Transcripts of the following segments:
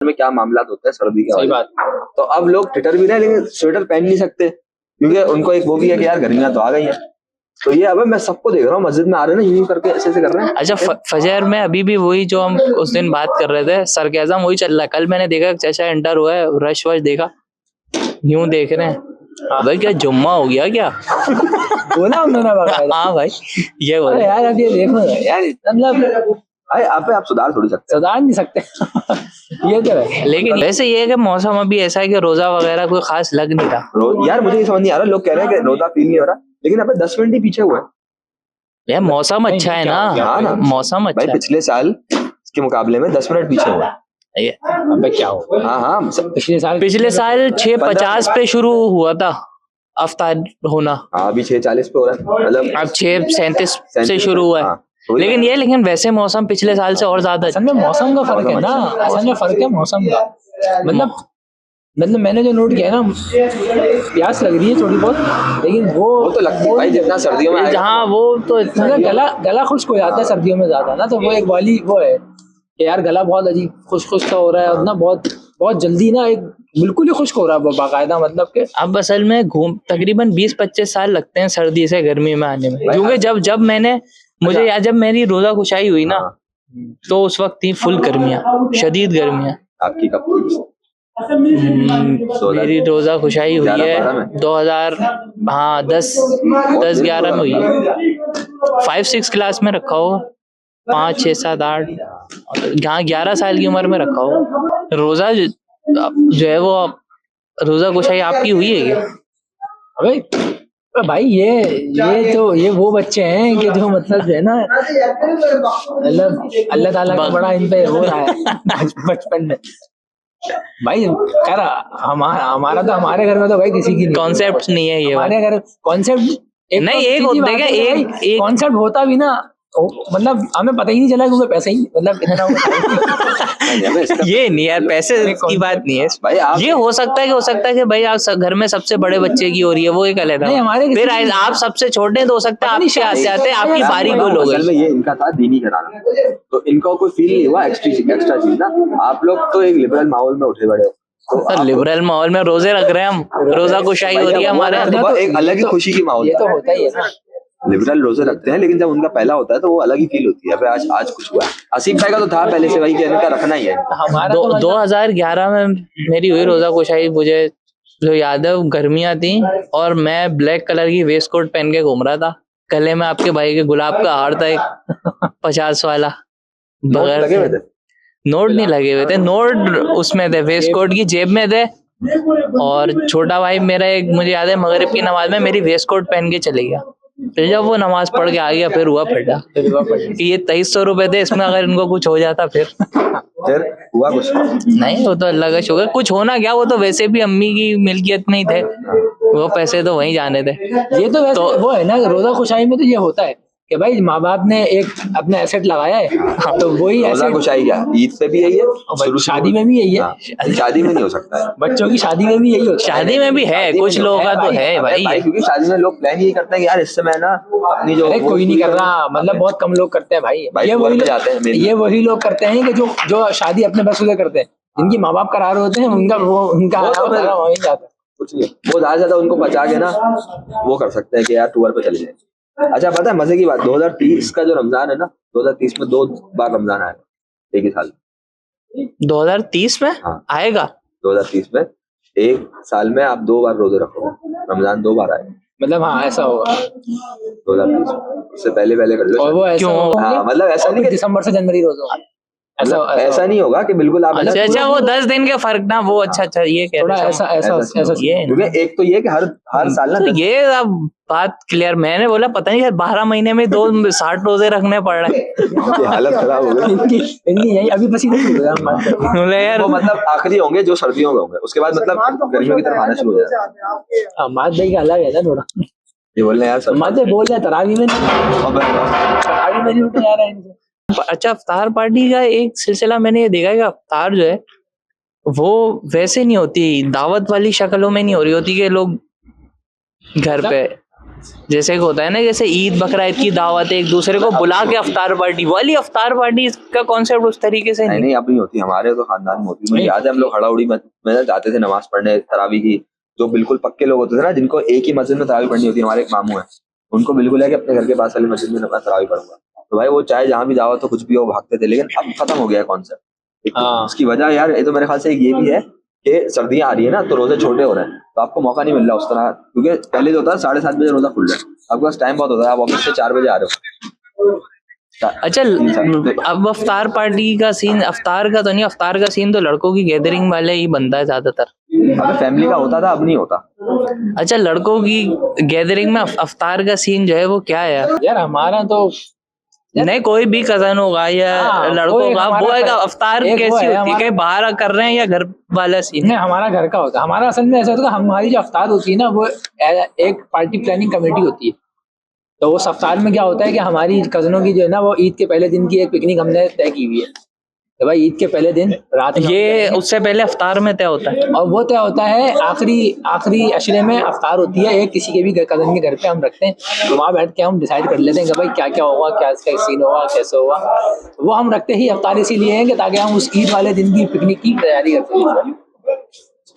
में क्या मामला होते हैं सर्दी के सही वाले। बात। तो अब लोग ठिठर भी रहे हैं लेकिन स्वेटर पहन नहीं सकते क्योंकि उनको एक वो भी है कि यार गर्मियां तो आ गई हैं। तो ये अब मैं सबको देख रहा हूँ मस्जिद में आ रहे हैं ना यूं करके ऐसे कर रहे हैं। अच्छा फजर में अभी भी वही जो हम उस दिन बात कर रहे थे सरकाज़म वही चल रहा है। कल मैंने देखा चाचा एंटर हुआ है, रश वश देखा, यूं देख रहे हैं भाई क्या जुम्मा हो गया क्या? बोला उन्होंने। हाँ भाई ये बोला यार अब ये देखो यार मतलब भाई आप सुधार थोड़ी सकते सुधार नहीं सकते। ये तो है। लेकिन वैसे ये है कि मौसम अभी ऐसा है कि रोजा वगैरह कोई खास लग नहीं रहा। यार मुझे ये समझ नहीं आ रहा, लोग कह रहे हैं कि रोजा फील नहीं हो रहा लेकिन अब 10 मिनट ही पीछे हुए हैं। यार मौसम अच्छा है हाँ ना, ना मौसम भाई अच्छा पिछले साल के मुकाबले में 10 मिनट पीछे हुआ है। है। अबे क्या हो हाँ पिछले साल 6:50 पे शुरू हुआ था अफ्तार होना, हाँ अभी 6:40 पे हो रहा है मतलब अब 6:37 से शुरू हुआ है। हाँ, वही लेकिन वैसे मौसम पिछले साल से और ज्यादा असल में मौसम का फर्क है ना, असल में फर्क है मौसम का। मतलब मैंने जो नोट किया है ना, प्यास लग रही है थोड़ी बहुत लेकिन वो तो लगती है भाई जितना सर्दियों में जहाँ वो तो मतलब गला खुश्क हो जाता है सर्दियों में ज्यादा ना, तो वो एक वाली वो है कि यार गला बहुत अजीब खुश्क सा हो रहा है और ना बहुत जल्दी ना एक बिल्कुल ही खुश्क हो रहा है बाकायदा। मतलब के अब असल में तकरीबन 20-25 साल लगते हैं सर्दी से गर्मी में आने में, क्योंकि जब मैंने मुझे याद जब मेरी रोजा खुशाई हुई ना तो उस वक्त थी फुल गर्मियाँ, शदीद गर्मियाँ। आपकी कब थी? मेरी रोजा खुशाई हुई है 2000 हाँ 10-11 में हुई है। 5-6 क्लास में रखा होगा, 5, 6, 7, 8 यहाँ 11 साल की उम्र में रखा होगा। रोजा जो है वो रोजा खुशाई आपकी हुई है क्या? अबे भाई ये वो बच्चे हैं कि जो मतलब जो है ना मतलब अल्लाह ताला का बड़ा इन पे हो रहा है बचपन में। भाई खैर हमारा तो हमारे घर में तो भाई किसी की कॉन्सेप्ट नहीं है ये हमारे घर कॉन्सेप्ट नहीं, एक होता है एक कॉन्सेप्ट होता भी ना मतलब हमें पता ही नहीं चला क्योंकि पैसा ही मतलब इतना ये नहीं यार पैसे की बात नहीं है भाई। ये हो सकता है कि भाई आप घर में सबसे बड़े बच्चे की हो रही है वो एक अलग है, फिर आप सबसे छोटे तो हो सकता है आपसे आते आपकी बारी गोल हो गई। ये इनका था दीनी कराना तो इनका कोई फील नहीं हुआ एक्स्ट्रा चीज ना। आप लोग तो एक लिबरल माहौल में उठे बड़े हो, तो लिबरल माहौल में रोजे रख रहे हैं हम, रोजा खुशाई हो रही है हमारे, एक अलग ही खुशी की माहौल ये तो होता ही है ना। लिबरल रोजे रखते हैं लेकिन जब उनका पहला होता है तो वो अलग ही फील होती है। अबे आज कुछ हुआ है। असीम भाई का तो था पहले से, वही कि इनका रखना ही है। हमारा 2011 में मेरी हुई रोजा खुशाई। मुझे जो याद है गर्मियां थी और मैं ब्लैक कलर की वेस्ट कोट पहन के घूम रहा था, गले में आपके भाई के गुलाब का हार था एक 50 वाला, बगैर नोट नहीं लगे हुए थे, नोट उसमें थे वेस्ट कोट की जेब में थे। और छोटा भाई मेरा एक मुझे याद है मगरिब की नमाज में मेरी वेस्ट कोट पहन के चले गया, फिर जब वो नमाज पढ़ के आ गया फिर हुआ फटा कि ये 2300 रुपए थे, इसमें अगर इनको कुछ हो जाता फिर हुआ कुछ नहीं। वो तो अल्लाह का शुक्र, कुछ होना क्या, वो तो वैसे भी अम्मी की मिल्कियत नहीं थे, वो पैसे तो वहीं जाने थे। ये तो वैसे वो है ना रोजा खुशाई में तो ये होता है कि भाई माँ बाप ने एक अपना एसेट लगाया है तो वही रोजा खुशाई क्या ईद पे भी यही है, शादी में भी यही है। शादी में नहीं हो सकता है, बच्चों की शादी में भी यही होता है। शादी में भी है, कुछ लोगों का तो है भाई, क्योंकि शादी में लोग प्लान यही करते हैं कि यार इस समय ना अपनी जो कोई नहीं कर रहा, मतलब बहुत कम लोग करते हैं भाई। ये वही लोग करते हैं कि जो शादी अपने पैसों से करते हैं, जिनकी माँ बाप करा रहे होते हैं उनका वही जाता है। कुछ नहीं, वो ज्यादा उनको बचा के ना वो कर सकते हैं कि यार टूर पे चले जाए। अच्छा पता है मजे की बात, 2030 का जो रमजान है ना, 2030 में 2 बार रमजान आएगा एक ही साल। 2030 में आएगा? 2030 में एक साल में आप 2 बार रोजे रखोगे, रमजान 2 बार आएगा। मतलब हाँ ऐसा होगा 2030 उससे पहले कर लो। और वो ऐसा हाँ मतलब ऐसा नहीं कि दिसंबर से जनवरी रोजा ऐसा नहीं होगा कि बिल्कुल आप अच्छा वो 10 दिन के फर्क ना, वो अच्छा ये कह थोड़ा ऐसा ये क्योंकि एक तो ये कि हर साल ना ये अब बात क्लियर। मैंने बोला पता नहीं 12 महीने में 60 रोजे रखने पड़ रहे हैं। हालत खराब हो गई इनकी यही अभी पसीने यार वो मतलब आखिरी होंगे जो सर्दियों में होंगे, उसके बाद मतलब गर्मियों की तरफ आना शुरू हो जाएगा। माद भाई का अलग है ना थोड़ा, ये बोल रहे हैं यार माद भाई बोल रहे हैं तरावी में नहीं उठे जा रहा है इनसे। अच्छा अफ्तार पार्टी का एक सिलसिला मैंने ये देखा कि अफ्तार जो है वो वैसे नहीं होती, दावत वाली शक्लों में नहीं हो रही होती कि लोग घर पे जैसे कि होता है ना, जैसे ईद बकरा ईद की दावत, एक दूसरे को बुला के अफ्तार पार्टी, वाली अफ्तार पार्टी का कॉन्सेप्ट उस तरीके से नहीं, अब नहीं होती, हमारे तो खानदान में होती। मुझे याद है हम लोग हड़ाउड़ी में जाते थे नमाज पढ़ने तरावी की। जो बिल्कुल पक्के लोग होते थे ना, जिनको एक ही मस्जिद में तरावी पढ़नी होती है, हमारे एक मामू है, उनको बिल्कुल है कि अपने घर के पास वाली मस्जिद में तरावी पढ़ूंगा। तो भाई वो चाहे जहाँ भी दावत हो कुछ भी हो भागते थे। लेकिन अब खत्म हो गया कॉन्सेप्ट। उसकी वजह यार ये तो मेरे ख्याल से ये भी है कि सर्दियां आ रही है ना, तो रोजे छोटे हो रहे हैं, तो आपको मौका नहीं मिल रहा उस तरह। क्योंकि पहले जो होता है 7:30 बजे रोजा खुल रहा है, आपके पास टाइम बहुत होता है, आप ऑफिस से 4 बजे आ रहे हो। अच्छा, अब अफ्तार पार्टी का सीन, अफ्तार का तो नहीं, अफ्तार का सीन तो लड़कों की गैदरिंग वाले ही बनता है ज्यादातर। अगर फैमिली का होता था, अब नहीं होता। अच्छा, लड़कों की गैदरिंग में अफ्तार का सीन जो है वो क्या है यार? हमारा तो नहीं, कोई भी कजन होगा या लड़कों का, वो है अफ्तार कैसी होती है, कहीं बाहर कर रहे हैं या घर वाला सीन? नहीं, हमारा घर का होता है। हमारा असल में ऐसा होता है, हमारी जो अफ्तार होती है ना, वो एक पार्टी प्लानिंग कमेटी होती है। तो उस अफ्तार में क्या होता है कि हमारी कजनों की जो है ना, वो ईद के पहले दिन की एक पिकनिक हमने तय की हुई है। तो भाई ईद के पहले दिन रात में, ये उससे पहले अफ्तार में तय होता है, और वो तय होता है आखिरी अशरे में अफ्तार होती है। एक किसी के भी कजन के घर पे हम रखते हैं, तो वहाँ बैठ के हम डिसाइड कर लेते हैं कि भाई क्या क्या होगा, क्या इसका सीन होगा, कैसे होगा। वो हम रखते ही अफ्तार इसीलिए है कि ताकि हम उस ईद वाले दिन की पिकनिक की तैयारी कर सकें।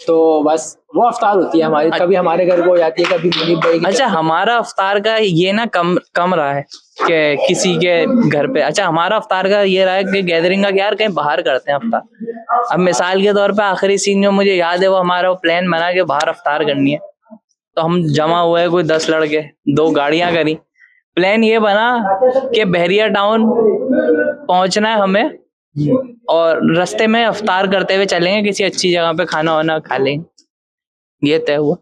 तो बस वो अफ्तार होती है हमारी। कभी हमारे घर को हो जाती है, कभी मुनीब भाई की। अच्छा, हमारा अफ्तार का ये ना कम रहा है कि किसी के घर पे। अच्छा, हमारा अफ्तार का ये रहा है कि गैदरिंग का यार कहीं बाहर करते हैं अफ्तार। अब मिसाल के तौर पे आखिरी सीन जो मुझे याद है, वो हमारा प्लान बना के बाहर अफ्तार करनी है। तो हम जमा हुए कोई 10 लड़के, 2 गाड़ियां करी। प्लान ये बना कि बहरिया टाउन पहुंचना है हमें, और रास्ते में अफ्तार करते हुए चलेंगे, किसी अच्छी जगह पे खाना वाना खा लेंगे। ये तय हुआ।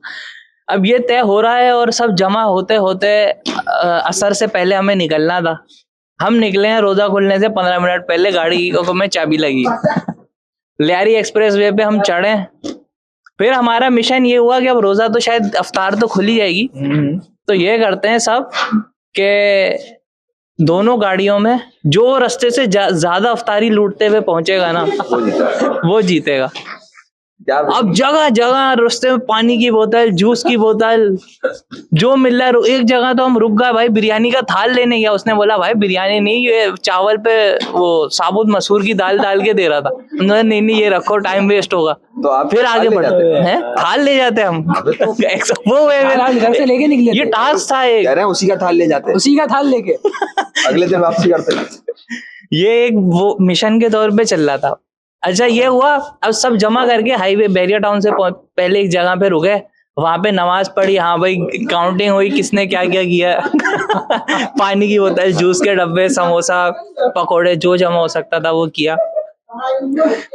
अब ये तय हो रहा है और सब जमा होते होते असर से पहले हमें निकलना था। हम निकले हैं रोजा खुलने से 15 मिनट पहले, गाड़ी को में चाबी लगी। लियारी एक्सप्रेस वे पे हम चढ़े। फिर हमारा मिशन ये हुआ कि अब रोजा तो शायद अफ्तार तो खुल ही जाएगी, तो ये करते हैं सब के दोनों गाड़ियों में जो रास्ते से ज्यादा अफ्तारी लूटते हुए पहुंचेगा ना, वो जीतेगा। अब जगह जगह रास्ते में पानी की बोतल, जूस की बोतल, जो मिल रहा है। एक जगह तो हम रुक गए, भाई बिरयानी का थाल लेने गया। उसने बोला भाई बिरयानी नहीं, ये चावल पे वो साबुत मसूर की दाल डाल के दे रहा था। नहीं ये रखो, टाइम वेस्ट होगा। तो आप फिर आगे बढ़ते हैं, थाल ले जाते हम। वो घर से लेके निकले, ये टास्क था एक, उसी का थाल ले जाते, उसी का थाल लेके अगले दिन वापसी करते। ये एक वो मिशन के तौर पे चल रहा था। अच्छा, ये हुआ। अब सब जमा करके हाईवे बहरिया टाउन से पहले एक जगह पे रुके, वहां पे नमाज पढ़ी। हाँ भाई, काउंटिंग हुई किसने क्या क्या किया। पानी की बोतल, जूस के डब्बे, समोसा, पकोड़े, जो जमा हो सकता था वो किया।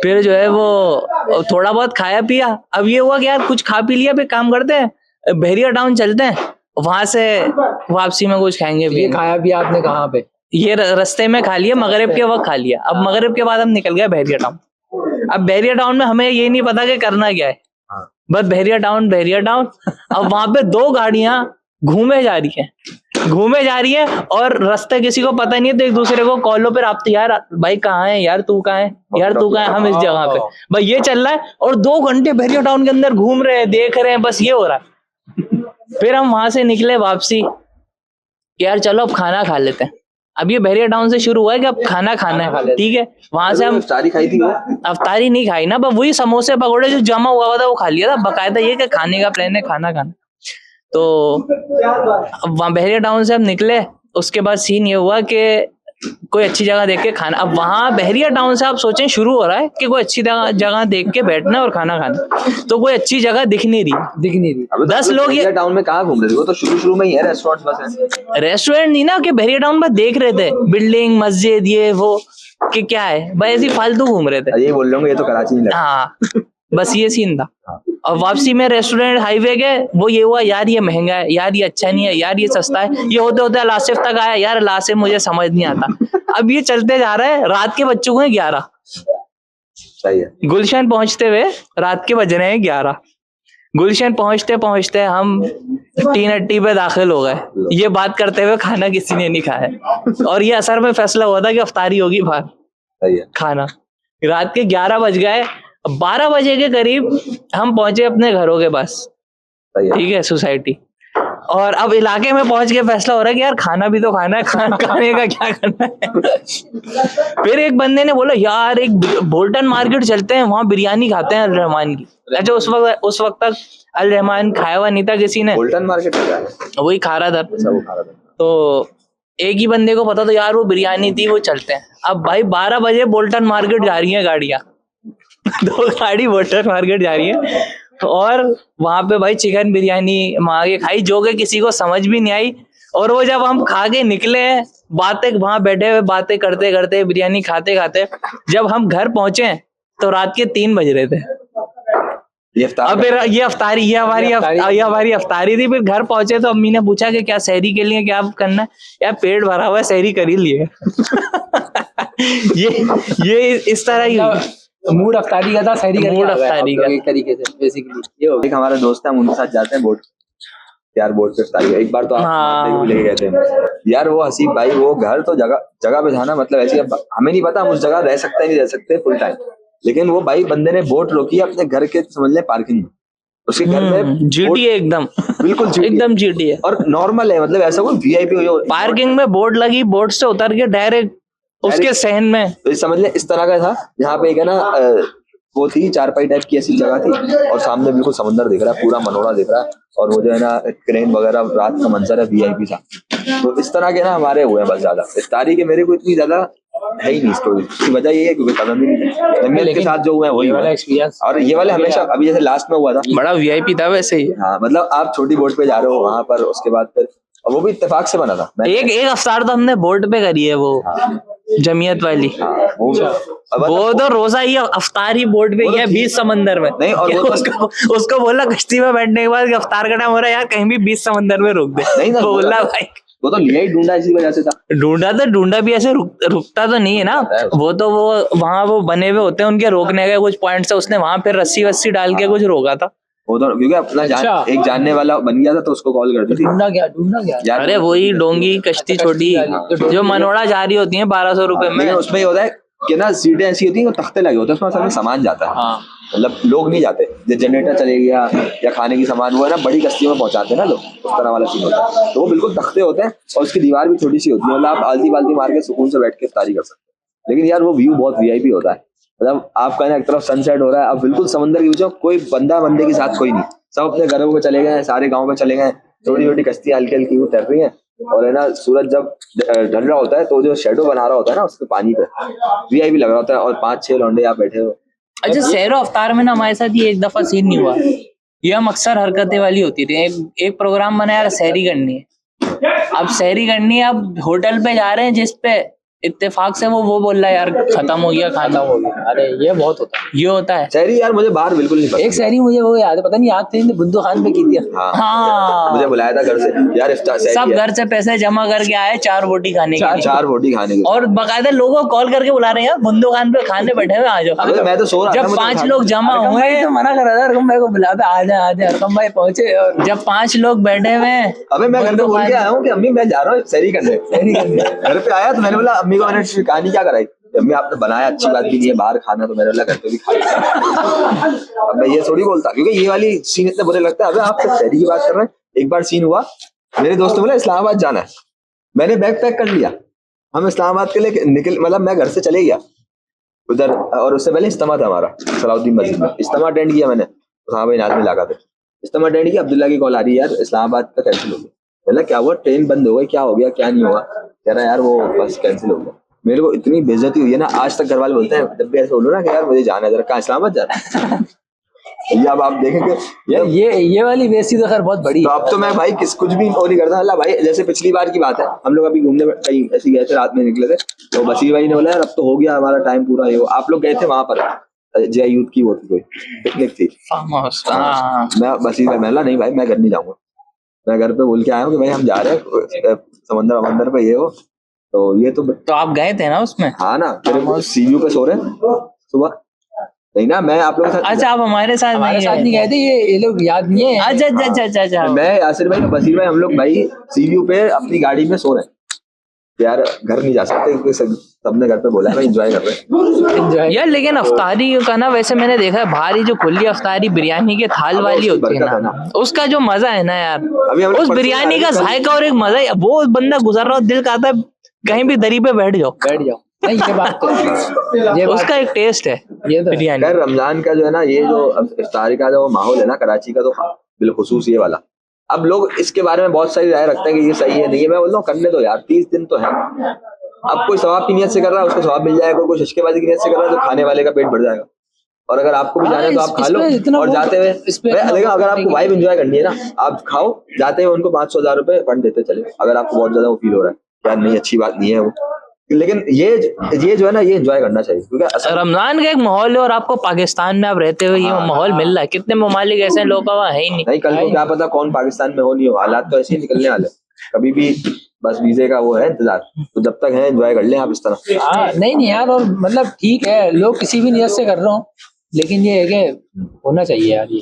फिर जो है वो थोड़ा बहुत खाया पिया। अब ये हुआ कि यार कुछ खा पी लिया, फिर काम करते हैं, बहरिया टाउन चलते हैं, वहां से वापसी में कुछ खाएंगे। ये खाया पिया आपने कहाँ पे? ये रास्ते में खा लिया, मगरिब के वक्त खा लिया। अब मगरिब के बाद हम निकल गए बहरिया टाउन। अब बहरिया टाउन में हमें ये नहीं पता कि करना क्या है, बस बहरिया टाउन। अब वहां पे 2 गाड़ियां घूमे जा रही है और रास्ते किसी को पता नहीं है, तो एक दूसरे को कॉलों पे राब्ते, यार भाई कहाँ है, यार तू कहाँ है, यार तू कहाँ है, हम इस जगह पे। भाई ये चल रहा है और 2 घंटे बहरिया टाउन के अंदर घूम रहे हैं, देख रहे हैं, बस ये हो रहा है। फिर हम वहां से निकले वापसी, यार चलो अब खाना खा लेते हैं। अब ये बहरिया टाउन से शुरू हुआ है कि अब खाना है, ठीक है। वहां से हम अफ्तारी खाई थी, अफ्तारी नहीं खाई ना, बस वही समोसे पकौड़े जो जमा हुआ था वो खा लिया था। बकायदा ये कि खाने का प्लान है, खाना। तो अब वहां बहरिया टाउन से हम निकले। उसके बाद सीन ये हुआ कि कोई अच्छी जगह देख के खाना। अब वहां बहरिया टाउन से आप सोचें शुरू हो रहा है कि कोई अच्छी जगह देख के बैठना और खाना खाना, तो कोई अच्छी जगह दिख नहीं रही। 10 लोग ये टाउन में कहाँ घूम रहे थे? वो तो शुरू में ही है, रेस्टोरेंट बस है। रेस्टोरेंट नहीं ना, कि बहरिया टाउन में देख रहे थे बिल्डिंग, मस्जिद, ये वो कि क्या है, भाई ऐसी फालतू घूम रहे थे। ये बोल रहा हूँ, ये तो कराची में। हाँ, बस ये सीन था। और वापसी में रेस्टोरेंट हाईवे गए, वो ये हुआ यार ये महंगा है, यार ये अच्छा नहीं है, यार ये सस्ता है। ये होते होते लासिफ तक आया, यार लासिफ मुझे समझ नहीं आता। अब ये चलते जा रहा है, रात के बज चुके हैं 11। सही है। गुलशन पहुंचते हुए रात के बज रहे हैं 11। गुलशन पहुंचते पहुंचते हम टीन हट्टी पे दाखिल हो गए। ये बात करते हुए खाना किसी ने नहीं खाया, और ये असर में फैसला हुआ था कि अफ्तारी होगी बाहर। सही है। खाना रात के 11 बज गए। 12 बजे के करीब हम पहुंचे अपने घरों के पास, ठीक है, सोसाइटी। और अब इलाके में पहुंच के फैसला हो रहा है कि यार खाना भी तो खाना है, खाने का क्या करना है। फिर एक बंदे ने बोला यार एक बोल्टन मार्केट चलते हैं, वहां बिरयानी खाते हैं अल रहमान की। अच्छा उस वक्त तक अल रहमान खाया हुआ नहीं था किसी ने, गोल्डन मार्केट में क्या है? वही खा रहा था। अच्छा, वो खा रहा था। तो एक ही बंदे को पता था यार वो बिरयानी थी, वो चलते हैं। अब भाई 12 बजे बोल्टन मार्केट जा रही है गाड़ियां, 2 गाड़ी बोल्टन मार्केट जा रही है, और वहां पे भाई चिकन बिरयानी मांग के खाई, जो कि किसी को समझ भी नहीं आई। और वो जब हम खा के निकले, बातें वहां बैठे हुए बातें करते करते बिरयानी खाते खाते जब हम घर पहुंचे तो रात के 3 बज रहे थे। ये इफ्तार अब फिर ये हमारी अफ्तारी थी। फिर घर पहुंचे तो अम्मी ने पूछा कि क्या सहरी के लिए क्या करना है? यार पेट भरा हुआ है, सहरी कर ही लिए। ये इस तरह ही मूड अफ्तारी का था, सहरी करके मूड आ गए अफ्तारी आप लोग का। एक तरीके से बेसिकली ये हो एक हमारा दोस्त है, हम उनके साथ जाते हैं बोट यार, बोट पे इफ्तारी। एक बार तो आप हाँ। को भी लेके गए थे यार। वो हसीब भाई, वो घर तो जगह पे था ना, मतलब ऐसे हमें नहीं पता हम उस जगह रह सकते हैं नहीं रह सकते फुल टाइम, लेकिन वो भाई बंदे ने बोट रोकी अपने घर के समझ ले पार्किंग में, उसके घर में जीटी है एकदम, बिल्कुल GTA। एकदम जीटी है। और नॉर्मल है, मतलब ऐसा कोई VIP हो पार्किंग में बोर्ड लगी, बोर्ड से उतर के डायरेक्ट उसके सहन में। तो समझ ले इस तरह का था, यहाँ पे एक है ना वो थी चारपाई टाइप की ऐसी जगह थी, और सामने बिल्कुल समंदर दिख रहा है, पूरा मनोरा दिख रहा है, और वो जो है ना क्रेन वगैरह, रात का मंजर है, VIP था। तो इस तरह के ना हमारे हुए हैं बस। ज्यादा इफ्तारी के मेरे को इतनी ज्यादा है ही नहीं स्टोरी, इसकी वजह ये है क्योंकि कदम ही नहीं है। अहमियत के साथ जो हुए हैं वही वाला हुआ। एक्सपीरियंस। और ये वाले हमेशा, अभी जैसे लास्ट में हुआ था, बड़ा VIP था वैसे ही। हाँ मतलब आप छोटी बोट पे जा रहे हो वहां पर, उसके बाद फिर और वो भी इत्तेफाक से बना था। एक अफ्तार तो हमने बोर्ड पे करी है, वो जमीयत वाली। वो तो रोजा ही अफ्तार ही बोर्ड पे ही है, 20 समंदर में। नहीं, और वो तो उसको बोला कश्ती में बैठने के बाद अफ्तार का टाइम हो रहा है यार, कहीं भी 20 समंदर में रोक दे। नहीं ना, वो बोला भाई वो तो लिया ही ढूंढा इसी वजह से था। ढूंढा भी ऐसे रुकता तो नहीं है ना, वो तो वो वहां वो बने हुए होते हैं उनके रोकने के कुछ पॉइंट्स है, उसने वहां फिर रस्सी वस्सी डाल के कुछ रोका था। वो तो क्योंकि अपना एक जानने वाला बन गया था तो उसको कॉल कर दी थी। ढूंढा क्या यार अरे वही डोंगी कश्ती छोटी जो मनोड़ा जा रही होती है 1200 रुपए में। लेकिन उसमें ये होता है कि ना सीटें ऐसी होती हैं, तख्ते लगे होते हैं, उसमें असल में सामान जाता है, मतलब लोग नहीं जाते। जब जनरेटर चले गया या खाने की सामान, वो है ना बड़ी कश्तियों में पहुंचाते हैं ना लोग, उस तरह वाला सीन होता है। तो वो बिल्कुल तख्ते होते हैं और उसकी दीवार भी छोटी सी होती है, मतलब आप आलती बाल्टी मार के सुकून से बैठ के इफ्तारी कर सकते हैं। लेकिन यार वो व्यू बहुत VIP होता है, मतलब आपका ना एक तरफ सनसेट हो रहा है, अब बिल्कुल समंदर के बीच में, कोई बंदे के साथ कोई नहीं, सब अपने घरों में चले गए, सारे गाँव में चले गए, छोटी छोटी कश्तियां हल्की हल्की वो तैर रही है, और है ना सूरज जब ढल रहा होता है तो जो शेडो बना रहा होता है ना उसके पानी पे VIP लग रहा होता है, और 5-6 लौंडे यहाँ बैठे हो। अच्छा सहरो अफ्तार में ना हमारे साथ ये एक दफा सीन नहीं हुआ, ये हम अक्सर हरकतें वाली होती थी। एक प्रोग्राम बना यार सहरी करनी है, अब सहरी करनी है, अब होटल पे जा रहे हैं जिसपे इत्तेफाक से वो बोल रहा है यार खत्म हो गया खाना हो गया। अरे ये बहुत होता है, ये होता है। सहरी यार मुझे बाहर बिल्कुल नहीं पसंद। एक सहरी मुझे वो याद है, पता नहीं याद थे बुद्धू खान पे की थी। हाँ मुझे बुलाया था घर से यार, सब घर से पैसे जमा करके आए 4 रोटी खाने के लिए, 4 रोटी खाने के, और बकायदा लोगों को कॉल करके बुला रहे हैं यार बुंदू खान पे खाने बैठे हुए आ जाओ। मैं तो सो रहा था, जब 5 लोग जमा हुए तो मना कर रहा था अरकम भाई को, बुलाता आजा अरकम भाई पहुंचे, और जब 5 लोग बैठे हुए, अबे मैं घर पे बोल के आया हूँ कि अम्मी मैं जा रहा हूँ सहरी करने। घर पे आया तो मैंने बोला अम्मी को, मैंने कहानी क्या कराई, अम्मी आपने बनाया अच्छी बात भी नहीं है बाहर खाना, तो मैंने बोला घर पे भी खा लिया। अब मैं ये थोड़ी बोलता, क्योंकि ये वाली सीन इतने बुरे लगता है। अबे आप तो सहरी की बात कर रहे हैं। एक बार सीन हुआ, मेरे दोस्त ने बोला इस्लामाबाद जाना है, मैंने बैग पैक कर लिया, हम इस्लामाबाद के लिए निकल, मतलब मैं घर से चले गया उधर, और उससे पहले इज्तिमा था हमारा सलाउद्दीन मस्जिद में, इज्तिमा अटेंड किया मैंने, तो हाँ भाई नाज़मी इलाका थे, इज्तिमा अटेंड किया, अब्दुल्ला की कॉल आ रही है यार इस्लामाबाद का कैंसिल हो गया। बोला क्या हुआ, ट्रेन बंद हो गई, क्या हो गया, क्या नहीं हुआ, कह रहा यार वो बस कैंसिल हो गया। मेरे को इतनी बेइज्जती हुई है ना, आज तक घर वाले बोलते हैं जब भी ऐसे बोलो ना कि यार मुझे जाना है, जरा कहाँ इस्लामाबाद जाना है। ये अब आप देखेंगे यार ये वाली बेइज्जती तो खैर बहुत बड़ी तो अब तो मैं भाई कुछ भी नहीं करता। अल्लाह भाई जैसे पिछली बार की बात है, हम लोग अभी घूमने कहीं ऐसे गए थे, रात में निकले थे, तो बशीर भाई ने बोला यार अब तो हो गया हमारा टाइम पूरा, ये आप लोग गए थे वहां पर जय यूथ की वो थी कोई पिकनिक थी, मैं बशीर भाई मैंने नहीं भाई मैं घर नहीं जाऊंगा, मैं घर पे बोल के आया हूँ कि भाई हम जा रहे हैं समंदर पे, ये हो तो ये तो आप गए थे ना उसमें? हाँ ना, फिर सीयू पे सो रहे सुबह, नहीं ना मैं आप लोगों के साथ। अच्छा आप हमारे साथ नहीं गए थे, ये लोग याद नहीं है। अच्छा मैं यासिर भाई बशीर भाई हम लोग भाई सीयू पे अपनी गाड़ी में सो रहे हैं, यार घर नहीं जा सकते क्योंकि सबने घर पे बोला है एंजॉय कर रहे हैं। यार लेकिन अफ्तारी का ना वैसे मैंने देखा है बाहर ही जो खुली अफ्तारी बिरयानी के थाल वाली होती है ना, उसका जो मजा है ना यार, उस बिरयानी का जायका और एक मजा है, वो बंदा गुजर रहा हो दिल कहता है कहीं भी दरी पे बैठ जाओ। नहीं ये बात तो है, ये उसका एक टेस्ट है ये तो बिरयानी। खैर रमजान का जो है ना ये जो इफ्तारी का जो माहौल है ना कराची का, तो बिलखुसूस ये वाला, अब लोग इसके बारे में बहुत सारी राय रखते हैं कि ये सही है नहीं है। मैं बोलता हूँ करने दो यार, 30 दिन तो है। अब कोई सवाब की नियत से कर रहा है उसको सवाब मिल जाएगा, कोई शशकेबाजी की नियत से कर रहा है तो खाने वाले का पेट भर जाएगा। और अगर आपको भी जाना है तो आप खा लो, और जाते हुए लेकिन अगर आपको वाइब एंजॉय करनी है ना, आप खाओ, जाते हुए उनको 500,000 रुपए फंड देते चले, अगर आपको बहुत ज्यादा वो फील हो रहा है यार नहीं अच्छी बात नहीं है वो। लेकिन ये जो है ना ये एंजॉय करना चाहिए क्योंकि रमजान का एक माहौल है और आपको पाकिस्तान में आप रहते हुए ये माहौल मिल रहा है। कितने ममालिक ऐसे लोग वहाँ है ही नहीं। कल को क्या पता कौन पाकिस्तान में हो नहीं हो, हालात तो ऐसे ही निकलने वाले, कभी भी बस वीजे का वो है इंतजार, तो जब तक है एंजॉय कर लें आप इस तरह। हाँ नहीं यार, और मतलब ठीक है लोग किसी भी नियत से कर रहे हो, लेकिन ये है कि होना चाहिए यार ये।